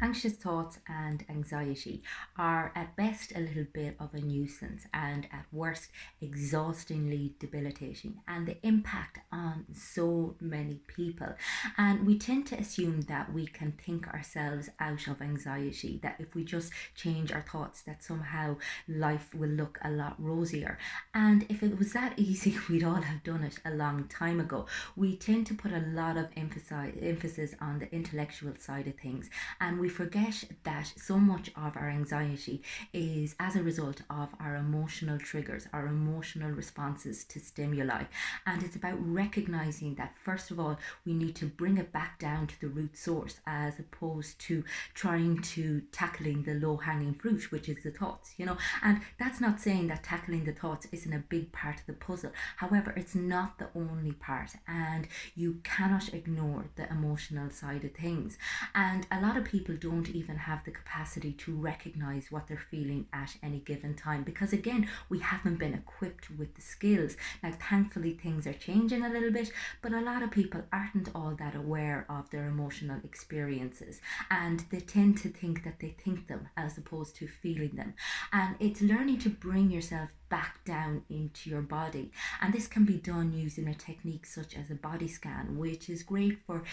Anxious thoughts and anxiety are at best a little bit of a nuisance and at worst exhaustingly debilitating, and the impact on so many people. And we tend to assume that we can think ourselves out of anxiety, that if we just change our thoughts, that somehow life will look a lot rosier. And if it was that easy, we'd all have done it a long time ago. We tend to put a lot of emphasis on the intellectual side of things, and we forget that so much of our anxiety is as a result of our emotional triggers, our emotional responses to stimuli. And it's about recognizing that, first of all, we need to bring it back down to the root source as opposed to trying to tackling the low hanging fruit, which is the thoughts, And that's not saying that tackling the thoughts isn't a big part of the puzzle. However, it's not the only part, and you cannot ignore the emotional side of things. And a lot of people don't even have the capacity to recognize what they're feeling at any given time because, again, we haven't been equipped with the skills. Now, thankfully, things are changing a little bit, but a lot of people aren't all that aware of their emotional experiences, and they tend to think that they think them as opposed to feeling them. And it's learning to bring yourself back down into your body. And this can be done using a technique such as a body scan, which is great for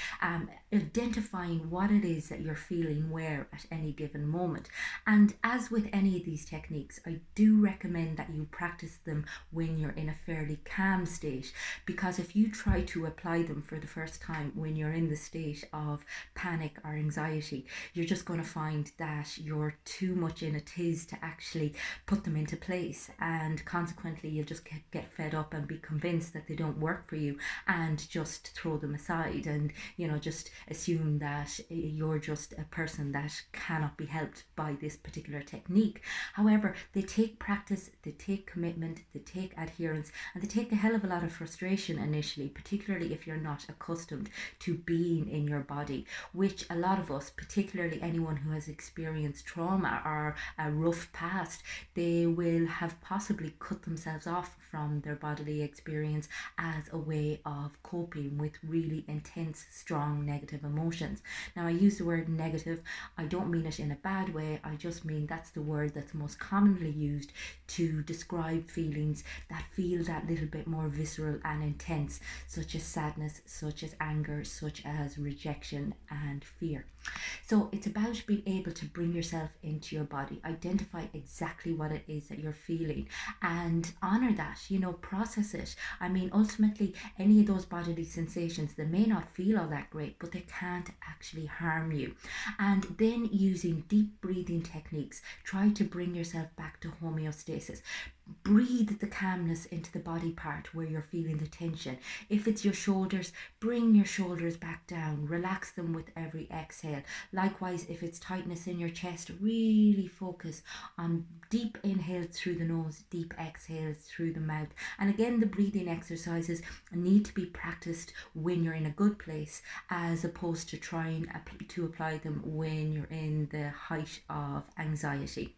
identifying what it is that you're feeling where at any given moment. And as with any of these techniques, I do recommend that you practice them when you're in a fairly calm state, because if you try to apply them for the first time when you're in the state of panic or anxiety, you're just going to find that you're too much in a tiz to actually put them into place, and consequently you'll just get fed up and be convinced that they don't work for you and just throw them aside, and just assume that you're just a person that cannot be helped by this particular technique. However, they take practice, they take commitment, they take adherence, and they take a hell of a lot of frustration initially, particularly if you're not accustomed to being in your body, which a lot of us, particularly anyone who has experienced trauma or a rough past, they will have possibly cut themselves off from their bodily experience as a way of coping with really intense, strong negative emotions. Now, I use the word negative, I don't mean it in a bad way, I just mean that's the word that's most commonly used to describe feelings that feel that little bit more visceral and intense, such as sadness, such as anger, such as rejection and fear. So it's about being able to bring yourself into your body, identify exactly what it is that you're feeling, and honor that, process it. I mean, ultimately, any of those bodily sensations, they may not feel all that great, but they can't actually harm you. And then using deep breathing techniques, try to bring yourself back to homeostasis. Breathe the calmness into the body part where you're feeling the tension. If it's your shoulders, bring your shoulders back down, relax them with every exhale. Likewise, if it's tightness in your chest, really focus on deep inhales through the nose, deep exhales through the mouth. And again, the breathing exercises need to be practiced when you're in a good place, as opposed to trying to apply them when you're in the height of anxiety.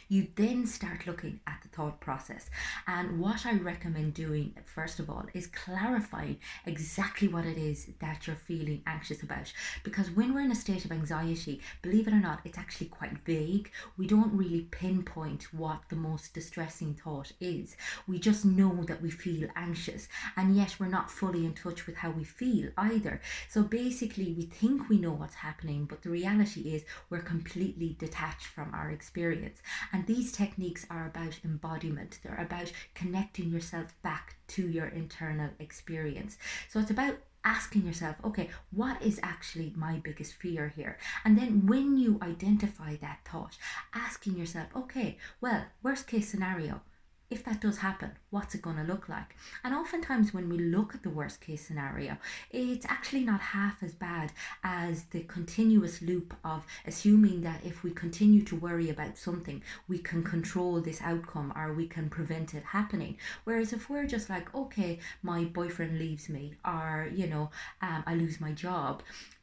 You then start looking at the thought process. And what I recommend doing, first of all, is clarifying exactly what it is that you're feeling anxious about. Because when we're in a state of anxiety, believe it or not, it's actually quite vague. We don't really pinpoint what the most distressing thought is. We just know that we feel anxious, and yet we're not fully in touch with how we feel either. So basically, we think we know what's happening, but the reality is we're completely detached from our experience. And these techniques are about embodiment. They're about connecting yourself back to your internal experience. So it's about asking yourself, okay, what is actually my biggest fear here? And then when you identify that thought, asking yourself, okay, well, worst case scenario, if that does happen, what's it going to look like? And oftentimes, when we look at the worst case scenario, it's actually not half as bad as the continuous loop of assuming that if we continue to worry about something, we can control this outcome or we can prevent it happening. Whereas if we're just like, okay, my boyfriend leaves me, or, I lose my job,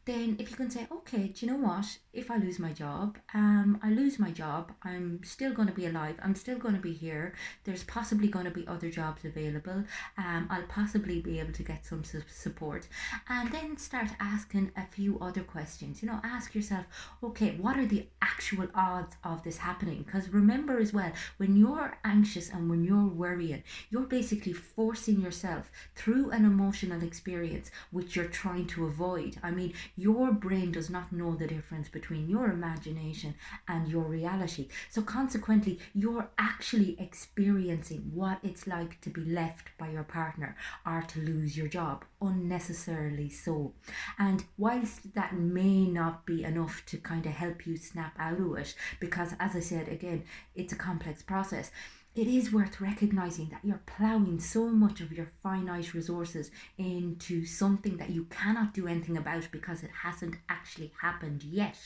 then if you can say, okay, do you know what? If I lose my job, I lose my job. I'm still going to be alive. I'm still going to be here. There's possibly going to be other jobs available. I'll possibly be able to get some support. And then start asking a few other questions. Ask yourself, okay, what are the actual odds of this happening? Because remember as well, when you're anxious and when you're worrying, you're basically forcing yourself through an emotional experience which you're trying to avoid. I mean, your brain does not know the difference between your imagination and your reality. So consequently, you're actually experiencing what it's like to be left by your partner or to lose your job, unnecessarily so. And whilst that may not be enough to kind of help you snap out of it, because as I said again, it's a complex process, it is worth recognizing that you're plowing so much of your finite resources into something that you cannot do anything about because it hasn't actually happened yet.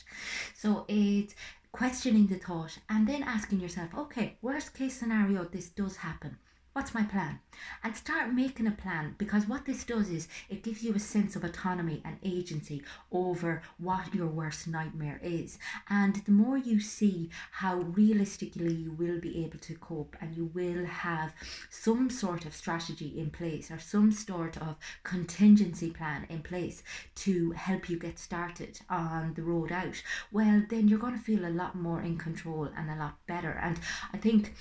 So it's questioning the thought and then asking yourself, okay, worst case scenario, this does happen. What's my plan? And start making a plan, because what this does is it gives you a sense of autonomy and agency over what your worst nightmare is. And the more you see how realistically you will be able to cope, and you will have some sort of strategy in place or some sort of contingency plan in place to help you get started on the road out, well, then you're going to feel a lot more in control and a lot better. And I think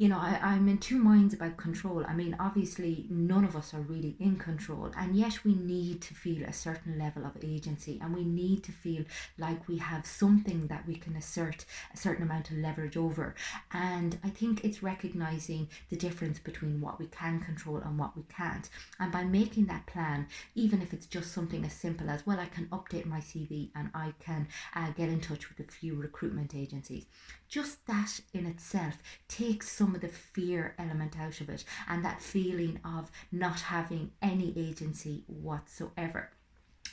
I'm in two minds about control. I mean, obviously, none of us are really in control, and yet we need to feel a certain level of agency, and we need to feel like we have something that we can assert a certain amount of leverage over. And I think it's recognizing the difference between what we can control and what we can't. And by making that plan, even if it's just something as simple as, well, I can update my CV and I can get in touch with a few recruitment agencies, just that in itself takes some of the fear element out of it and that feeling of not having any agency whatsoever.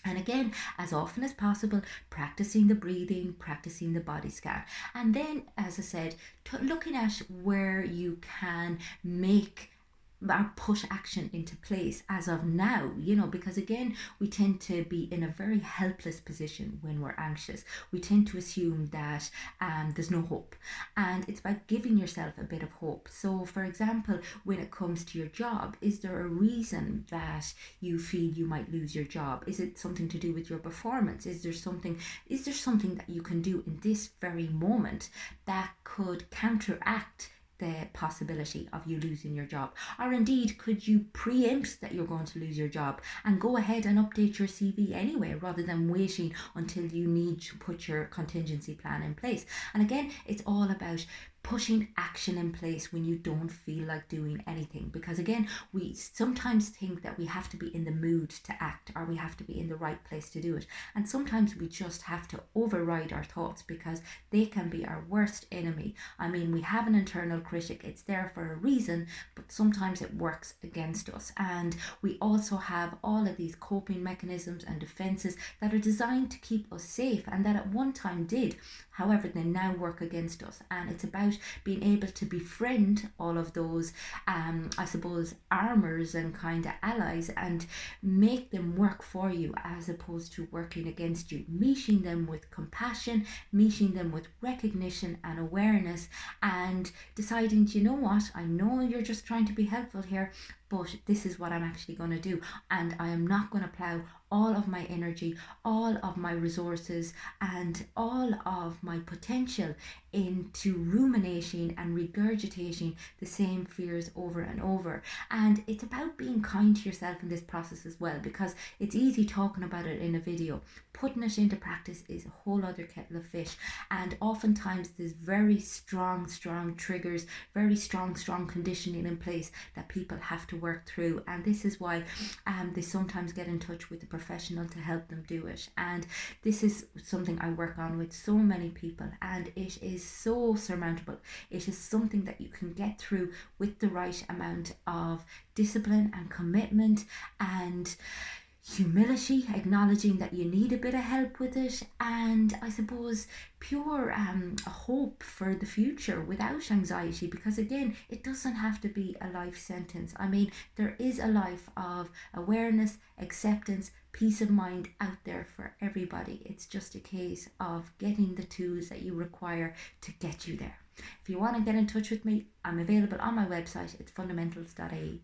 And again, as often as possible, practicing the breathing, practicing the body scan. And then, as I said, looking at where you can make or put action into place as of now, because again, we tend to be in a very helpless position when we're anxious. We tend to assume that there's no hope, and it's about giving yourself a bit of hope. So for example, when it comes to your job, is there a reason that you feel you might lose your job? Is it something to do with your performance? Is there something that you can do in this very moment that could counteract the possibility of you losing your job? Or indeed, could you preempt that you're going to lose your job and go ahead and update your CV anyway, rather than waiting until you need to put your contingency plan in place? And again, it's all about putting action in place when you don't feel like doing anything, because again, we sometimes think that we have to be in the mood to act, or we have to be in the right place to do it, and sometimes we just have to override our thoughts, because they can be our worst enemy. I mean, we have an internal critic, it's there for a reason, but sometimes it works against us. And we also have all of these coping mechanisms and defenses that are designed to keep us safe, and that at one time did. However, they now work against us, and it's about being able to befriend all of those, I suppose, armors and kind of allies, and make them work for you as opposed to working against you. Meeting them with compassion, meeting them with recognition and awareness, and deciding, you know what, I know you're just trying to be helpful here, but this is what I'm actually going to do, and I am not going to plow all of my energy, all of my resources, and all of my potential into ruminating and regurgitating the same fears over and over. And it's about being kind to yourself in this process as well, because it's easy talking about it in a video. Putting it into practice is a whole other kettle of fish, and oftentimes there's very strong triggers, very strong conditioning in place that people have to work through. And this is why they sometimes get in touch with the professional to help them do it. And this is something I work on with so many people, and it is so surmountable. It is something that you can get through with the right amount of discipline and commitment, and humility, acknowledging that you need a bit of help with it, and I suppose pure hope for the future without anxiety, because again, it doesn't have to be a life sentence. I mean, there is a life of awareness, acceptance, peace of mind out there for everybody. It's just a case of getting the tools that you require to get you there. If you want to get in touch with me, I'm available on my website. It's fundamentals.ie.